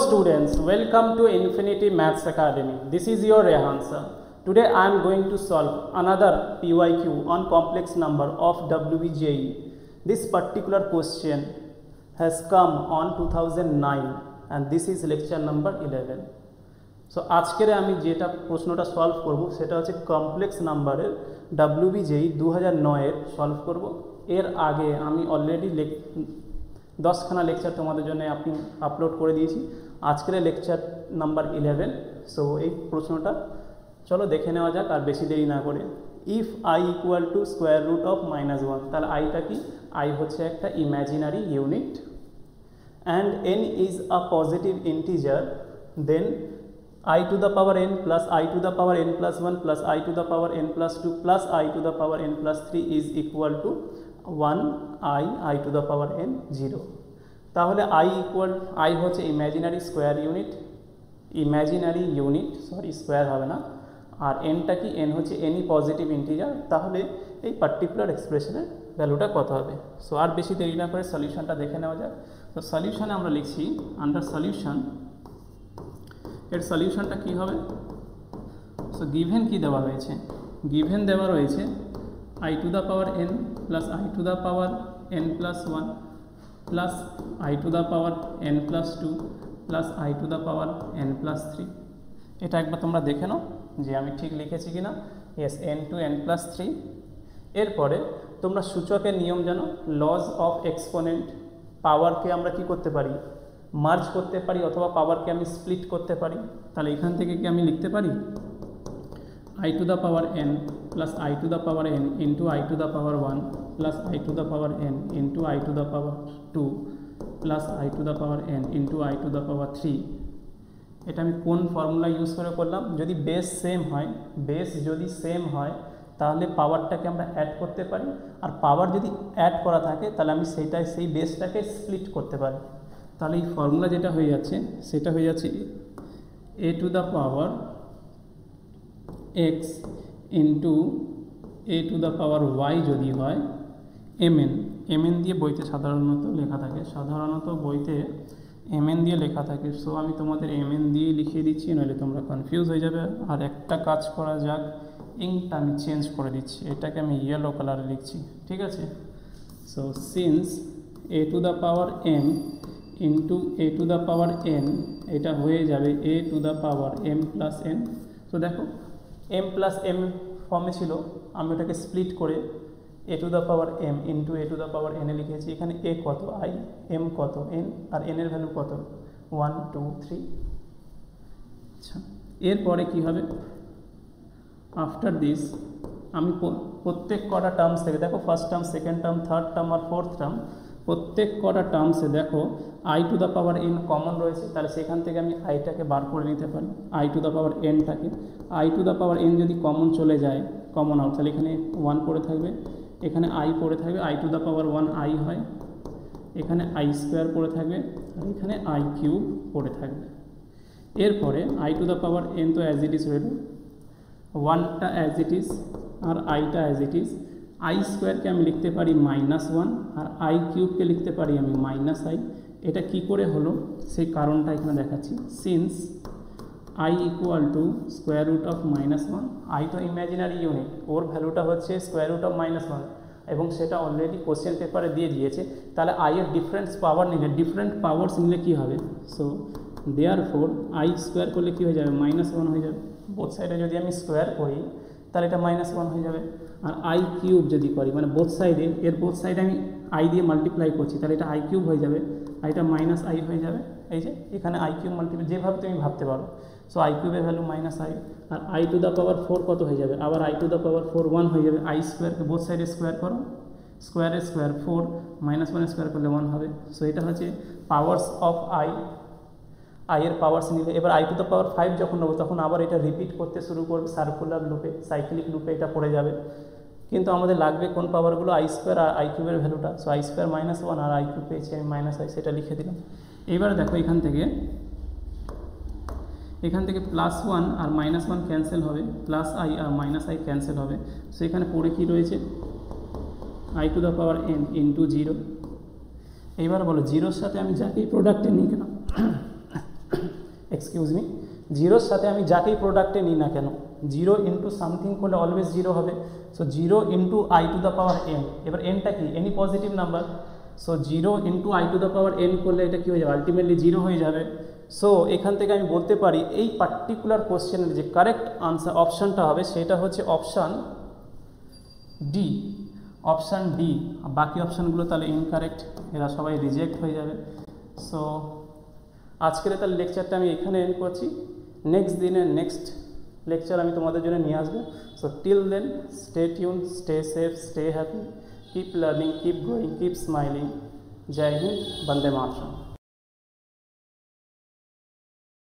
students, welcome to Infinity Maths Academy. This is your Rehan sir. Today I am going to solve another PYQ on complex number of WBJE. This particular question has come on 2009 and this is lecture number 11. So আজকের আমি যেটা প্রশ্নটা solve করব সেটা হচ্ছে complex নাম্বারের WBJE 2009 এর solve করব। এর আগে আমি অলরেডি 10খানা লেকচার তোমাদের জন্য আপলোড করে দিয়েছি। আজকের লেকচার নাম্বার 11। সো এই প্রশ্নটা চলো দেখে নেওয়া যাক আর বেশি দেরি না করে। If I equal to square root of -1, তাহলে আইটা কি? আই হচ্ছে একটা imaginary unit and n is a positive integer, then I to the power n plus I to the power n plus 1 plus I to the power n plus 2 plus I to the power n plus 3 is equal to 1 I to the power n 0. তাহলে I হচ্ছে imaginary square unit, sorry square হবে না। আর nটা কি? n হচ্ছে any positive integer. তাহলে এই particular এক্সপ্রেশনের ভ্যালুটা কত হবে? সো আর বেশি দেরি না করে সলিউশনটা দেখে নেওয়া যাক। তো সলিউশনে আমরা লিখছি আন্ডার সলিউশন, এর সলিউশনটা কী হবে? সো গিভেন কি দেওয়া হয়েছে? গিভেন দেওয়া রয়েছে I to the power n plus I to the power n plus 1 plus I to the power n plus 2 plus I to the power n plus 3। এটা একবার তোমরা দেখে নাও যে আমি ঠিক লিখেছি কিনা। Yes, n to n plus 3। এরপরে তোমরা সূচকের নিয়ম জানো, লজ অফ এক্সপোনেন্ট। পাওয়ারকে আমরা কি করতে পারি? মার্জ করতে পারি, অথবা পাওয়ারকে আমি স্প্লিট করতে পারি। তাহলে এখান থেকে কি আমি লিখতে পারি I to the power n plus I to the power n into I to the power 1 plus I to the power n into I to the power 2 plus I to the power n into I to the power 3। এটা আমি কোন formula use করে করলাম? যদি base same হয় তাহলে পাওয়ারটাকে আমরা add করতে পারি, আর পাওয়ার যদি অ্যাড করা থাকে তাহলে আমি সেই বেসটাকে স্প্লিট করতে পারি। তাহলে এই ফর্মুলা যেটা হয়ে যাচ্ছে সেটা হয়ে যাচ্ছে a to the power x into a to the power y যদি হয় mn দিয়ে বইতে সাধারণত বইতে mn দিয়ে লেখা থাকে। সো আমি তোমাদের mn দিয়ে লিখিয়ে দিচ্ছি, নইলে তোমরা কনফিউজ হয়ে যাবে। আর একটা কাজ করা যাক, ইঙ্কটা আমি চেঞ্জ করে দিচ্ছি, এটাকে আমি ইয়েলো কালারে লিখছি, ঠিক আছে? So since a to the power m into a to the power n, এটা হয়ে যাবে a to the power m plus n। তো দেখো m plus m ফর্মে ছিল, আমি ওটাকে স্প্লিট করে a to the power m into a to the power n এ লিখেছি। এখানে a কত? I, m কত? n, আর n এর ভ্যালু কত? 1 2 3। আচ্ছা, এরপরে কি হবে? আফটার দিস আমি প্রত্যেক কটা টার্মস থেকে, দেখো first term, second term, third term আর ফোর্থ টার্ম, প্রত্যেক কটা টার্মসে দেখো I to the power n common রয়েছে। তাহলে সেখান থেকে আমি আইটাকে বার করে নিতে পারি, I to the power nটাকে। I to the power n যদি কমন চলে যায়, কমন আউট, তাহলে এখানে 1 পড়ে থাকবে, এখানে I পড়ে থাকবে, I to the power 1 I হয়, এখানে I স্কোয়ার পড়ে থাকবে, আর এখানে I কিউব পড়ে থাকবে। এরপরে I to the power n তো অ্যাজ ইট ইজ রইল, 1টা অ্যাজ ইট ইজ আর আইটা অ্যাজ ইট ইজ। I স্কোয়ারকে আমি লিখতে পারি -1 আর I কিউবকে লিখতে পারি আমি -i। এটা কি করে হলো সেই কারণটা এখানে দেখাচ্ছি। Since I equal to square root of -1, I তো ইমাজিনারি ইউনিট, ওর ভ্যালুটা হচ্ছে স্কোয়ার রুট অফ -1 এবং সেটা অলরেডি কোশ্চেন পেপারে দিয়ে দিয়েছে। তাহলে I এর ডিফারেন্ট পাওয়ার্স নিলে কী হবে? সো দেয়ারফোর I স্কোয়ার করলে কী হয়ে যাবে? -1 হয়ে যাবে। বোথ সাইডে যদি আমি স্কোয়ার করি তাহলে এটা -1 হয়ে যাবে। আর I কিউব যদি করি, মানে বোথ সাইডে আমি I দিয়ে মাল্টিপ্লাই করছি, তাহলে এটা I কিউব হয়ে যাবে, আর এটা -i হয়ে যাবে। এই যে এখানে I কিউব মাল্টিপ্লাই, যেভাবে তুমি ভাবতে পারো। সো I কিউবের ভ্যালু -i, আর I টু দ্য পাওয়ার 4 কত হয়ে যাবে? আবার I টু দ্য পাওয়ার 4 1 হয়ে যাবে। I স্কোয়ারকে বোথ সাইডে স্কোয়ার করো, স্কোয়ারের স্কোয়ার 4 -1 স্কোয়ার করলে 1 হবে। সো এটা হচ্ছে পাওয়ার্স অফ I এর পাওয়ার্স নিলে। এবার I টু দ্য পাওয়ার 5 যখন নেবো তখন আবার এটা রিপিট করতে শুরু করবে, সার্কুলার লুপে, সাইক্লিক লুপে এটা পড়ে যাবে। কিন্তু আমাদের লাগবে কোন পাওয়ারগুলো? I স্কোয়ার আর I কিউবের ভ্যালুটা। সো I স্কোয়ার -1 আর I কিউব পেয়েছি আমি -i, সেটা লিখে দিলাম। এবার দেখো এখান থেকে +1 আর -1 ক্যান্সেল হবে, +i আর -i ক্যান্সেল হবে। সো এখানে পড়ে কি রয়েছে? I to the power n into 0। এইবার বলো 0-র সাথে আমি যাকেই প্রোডাক্টে নিই কেন এক্সকিউজ মি, জিরোর সাথে আমি যাকেই প্রোডাক্টে নিই না কেন, জিরো ইন্টু সামথিং করলে অলওয়েজ জিরো হবে। So zero into I two the power N, এবার এনটা কি, any positive number. So zero into I two the power N করলে এটা কী হয়ে যাবে, আলটিমেটলি জিরো হয়ে যাবে। সো এখান থেকে আমি বলতে পারি এই পার্টিকুলার কোশ্চেনের যে কারেক্ট আনসার অপশানটা হবে সেটা হচ্ছে অপশান ডি, অপশান ডি। বাকি অপশানগুলো তাহলে ইনকারেক্ট, এরা সবাই রিজেক্ট হয়ে যাবে। সো আজকের তাহলে লেকচারটা আমি এখানে এন্ড করছি। নেক্সট দিনের নেক্সট লেকচার আমি তোমাদের জন্য নিয়ে আসবো। So till then stay tuned, stay safe, stay happy, keep learning, keep growing, keep smiling. জয় হিন্দ, বন্দে মাতরম।